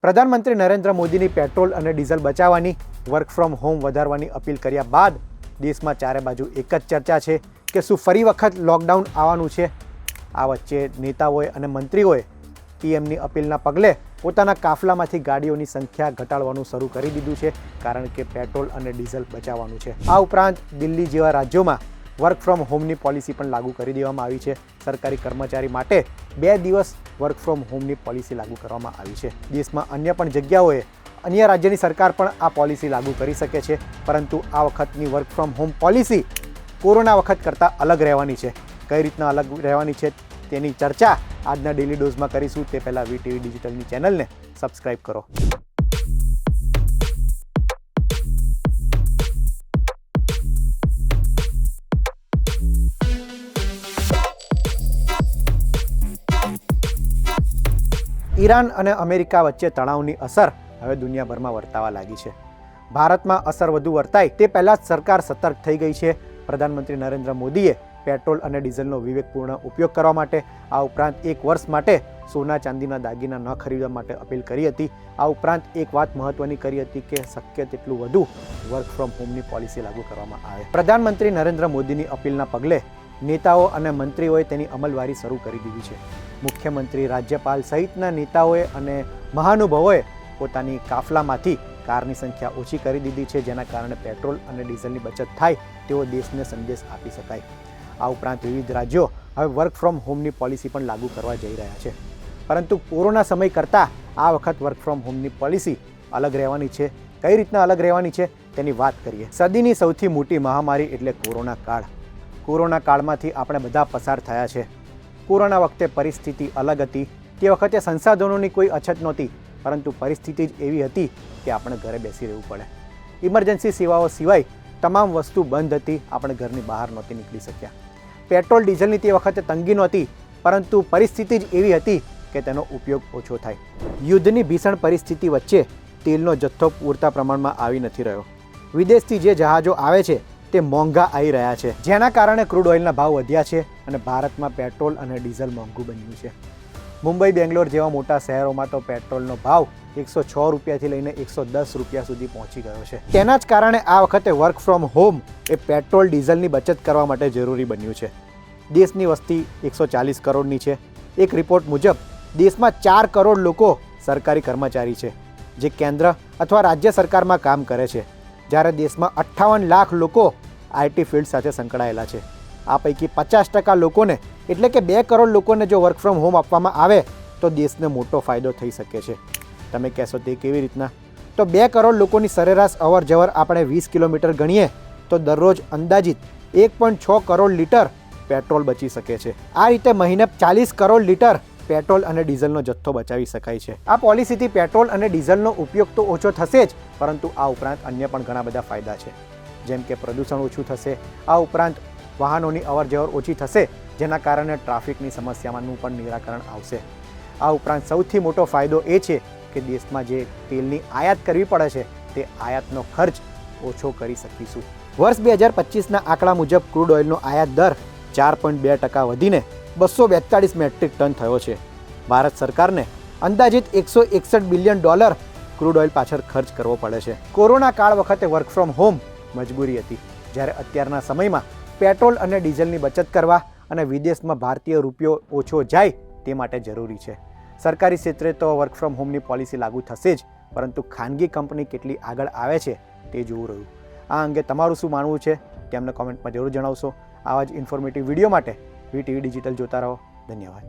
પ્રધાનમંત્રી નરેન્દ્ર મોદીની પેટ્રોલ અને ડીઝલ બચાવવાની, વર્ક ફ્રોમ હોમ વધારવાની અપીલ કર્યા બાદ દેશમાં ચારે બાજુ એક જ ચર્ચા છે કે શું ફરી વખત લોકડાઉન આવવાનું છે. આ વચ્ચે નેતાઓએ અને મંત્રીઓએ પીએમની અપીલના પગલે પોતાના કાફલામાંથી ગાડીઓની સંખ્યા ઘટાડવાનું શરૂ કરી દીધું છે, કારણ કે પેટ્રોલ અને ડીઝલ બચાવવાનું છે. આ ઉપરાંત દિલ્હી જેવા રાજ્યોમાં વર્ક ફ્રોમ હોમની પોલિસી પણ લાગુ કરી દેવામાં આવી છે. સરકારી કર્મચારી માટે 2 દિવસ વર્ક ફ્રોમ હોમની પોલિસી લાગુ કરવામાં આવી છે. દેશમાં અન્ય પણ જગ્યાઓએ અન્ય રાજ્યની સરકાર પણ આ પોલિસી લાગુ કરી શકે છે, પરંતુ આ વખતની work from home policy corona વખત કરતાં અલગ રહેવાની છે. કઈ રીતના અલગ રહેવાની છે તેની ચર્ચા આજના ડેલી ડોઝમાં કરીશું. તે પહેલાં વીટીવી ડિજિટલની ચેનલને સબસ્ક્રાઈબ કરો. ઈરાન અને અમેરિકા વચ્ચે તણાવની અસર હવે દુનિયાભરમાં વર્તાવા લાગી છે. ભારતમાં અસર વધુ વર્તાય તે પહેલાં જ સરકાર સતર્ક થઈ ગઈ છે. પ્રધાનમંત્રી નરેન્દ્ર મોદીએ પેટ્રોલ અને ડીઝલનો વિવેકપૂર્ણ ઉપયોગ કરવા માટે, આ ઉપરાંત 1 વર્ષ માટે સોના ચાંદીના દાગીના ન ખરીદવા માટે અપીલ કરી હતી. આ ઉપરાંત એક વાત મહત્વની કરી હતી કે શક્ય તેટલું વધુ વર્ક ફ્રોમ હોમની પોલિસી લાગુ કરવામાં આવે. પ્રધાનમંત્રી નરેન્દ્ર મોદીની અપીલના પગલે નેતાઓ અને મંત્રીઓએ તેની અમલવારી શરૂ કરી દીધી છે. મુખ્યમંત્રી, રાજ્યપાલ સહિતના નેતાઓએ અને મહાનુભાવોએ પોતાની કાફલામાંથી કારની સંખ્યા ઓછી કરી દીધી છે, જેના કારણે પેટ્રોલ અને ડીઝલની બચત થાય તેવો દેશને સંદેશ આપી શકાય. આ ઉપરાંત વિવિધ રાજ્યો હવે વર્ક ફ્રોમ હોમની પોલિસી પણ લાગુ કરવા જઈ રહ્યા છે, પરંતુ કોરોના સમય કરતાં આ વખત વર્ક ફ્રોમ હોમની પોલિસી અલગ રહેવાની છે. કઈ રીતના અલગ રહેવાની છે તેની વાત કરીએ. સદીની સૌથી મોટી મહામારી એટલે કોરોના કાળ. કોરોના કાળમાંથી આપણે બધા પસાર થયા છે. કોરોના વખતે પરિસ્થિતિ અલગ હતી. તે વખતે સંસાધનોની કોઈ અછત નહોતી, પરંતુ પરિસ્થિતિ જ એવી હતી કે આપણે ઘરે બેસી રહેવું પડે. ઇમરજન્સી સેવાઓ સિવાય તમામ વસ્તુ બંધ હતી. આપણે ઘરની બહાર નહોતી નીકળી શક્યા. પેટ્રોલ ડીઝલની તે વખતે તંગી નહોતી, પરંતુ પરિસ્થિતિ જ એવી હતી કે તેનો ઉપયોગ ઓછો થાય. યુદ્ધની ભીષણ પરિસ્થિતિ વચ્ચે તેલનો જથ્થો પૂરતા પ્રમાણમાં આવી નથી રહ્યો. વિદેશથી જે જહાજો આવે છે તે મોંઘા આવી રહ્યા છે, જેના કારણે ક્રૂડ ઓઇલના ભાવ વધ્યા છે અને ભારતમાં પેટ્રોલ અને ડીઝલ મોંઘું બન્યું છે. મુંબઈ, બેંગ્લોર જેવા મોટા શહેરોમાં તો પેટ્રોલનો ભાવ 106 રૂપિયાથી લઈને 110 રૂપિયા સુધી પહોંચી ગયો છે. તેના જ કારણે આ વખતે વર્ક ફ્રોમ હોમ એ પેટ્રોલ ડીઝલની બચત કરવા માટે જરૂરી બન્યું છે. દેશની વસ્તી 140 કરોડની છે. એક રિપોર્ટ મુજબ દેશમાં 4 કરોડ લોકો સરકારી કર્મચારી છે, જે કેન્દ્ર અથવા રાજ્ય સરકારમાં કામ કરે છે, જ્યારે દેશમાં 58 લાખ લોકો આઈટી ફિલ્ડ સાથે સંકળાયેલા છે. આ પૈકી 50% લોકોને એટલે કે 2 કરોડ લોકોને જો વર્ક ફ્રોમ હોમ આપવામાં આવે તો દેશને મોટો ફાયદો થઈ શકે છે. તમે કહેશો તે કેવી રીતના? તો 2 કરોડ લોકોની સરેરાશ અવર જવર આપણે 20 કિલોમીટર ગણીએ તો દરરોજ અંદાજિત 1.6 કરોડ લીટર પેટ્રોલ બચી શકે છે. આ રીતે મહિને 40 કરોડ લીટર પેટ્રોલ અને ડીઝલનો જથ્થો બચાવી શકાય છે. આ પોલિસીથી પેટ્રોલ અને ડીઝલનો ઉપયોગ તો ઓછો થશે જ, પરંતુ આ ઉપરાંત અન્ય પણ ઘણા બધા ફાયદા છે, જેમ કે પ્રદૂષણ ઓછું થશે. આ ઉપરાંત વાહનોની અવરજવર ઓછી થશે, જેના કારણે ટ્રાફિકની સમસ્યાનું પણ નિરાકરણ આવશે. આ ઉપરાંત સૌથી મોટો ફાયદો એ છે કે દેશમાં જે તેલની આયાત કરવી પડે છે તે આયાતનો ખર્ચ ઓછો કરી શકીશું. વર્ષ 2025ના આંકડા મુજબ ક્રૂડ ઓઇલનો આયાત દર 4.2% વધીને 242 મેટ્રિક ટન થયો છે. ભારત સરકારને અંદાજિત $161 બિલિયન ક્રૂડ ઓઇલ પાછળ ખર્ચ કરવો પડે છે. કોરોના કાળ વખતે વર્ક ફ્રોમ હોમ મજબૂરી હતી, જ્યારે અત્યારના સમયમાં પેટ્રોલ અને ડીઝલની બચત કરવા અને વિદેશમાં ભારતીય રૂપિયો ઓછો જાય તે માટે જરૂરી છે. સરકારી ક્ષેત્રે તો વર્ક ફ્રોમ હોમની પોલિસી લાગુ થશે જ, પરંતુ ખાનગી કંપની કેટલી આગળ આવે છે તે જોવું રહ્યું. આ અંગે તમારું શું માનવું છે તે અમને કોમેન્ટમાં જરૂર જણાવશો. આવા જ ઇન્ફોર્મેટિવ વિડીયો માટે વીટીવી ડિજિટલ જોતા રહો. ધન્યવાદ.